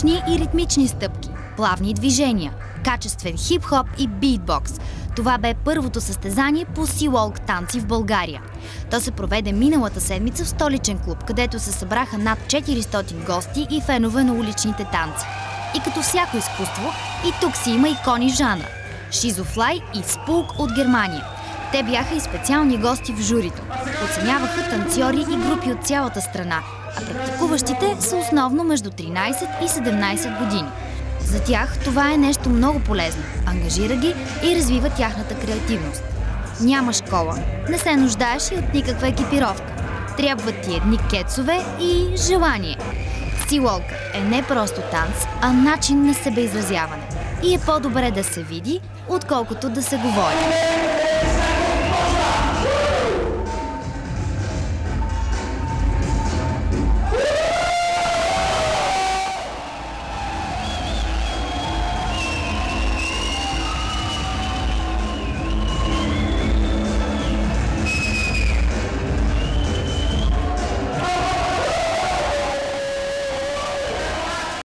динамични и ритмични стъпки, плавни движения, качествен хип-хоп и битбокс. Това бе първото състезание по Sea-Walk танци в България. То се проведе миналата седмица в столичен клуб, където се събраха над 400 гости и фенове на уличните танци. И като всяко изкуство, и тук си има икони в жанра. Шизофлай и Спулк от Германия. Те бяха и специални гости в журито. Оценяваха танцори и групи от цялата страна, а практикуващите са основно между 13 и 17 години. За тях това е нещо много полезно. Ангажира ги и развива тяхната креативност. Няма школа, не се нуждаеш и от никаква екипировка. Трябват ти едни кецове и желание. Sea-Walk е не просто танц, а начин на себеизразяване. И е по-добре да се види, отколкото да се говори.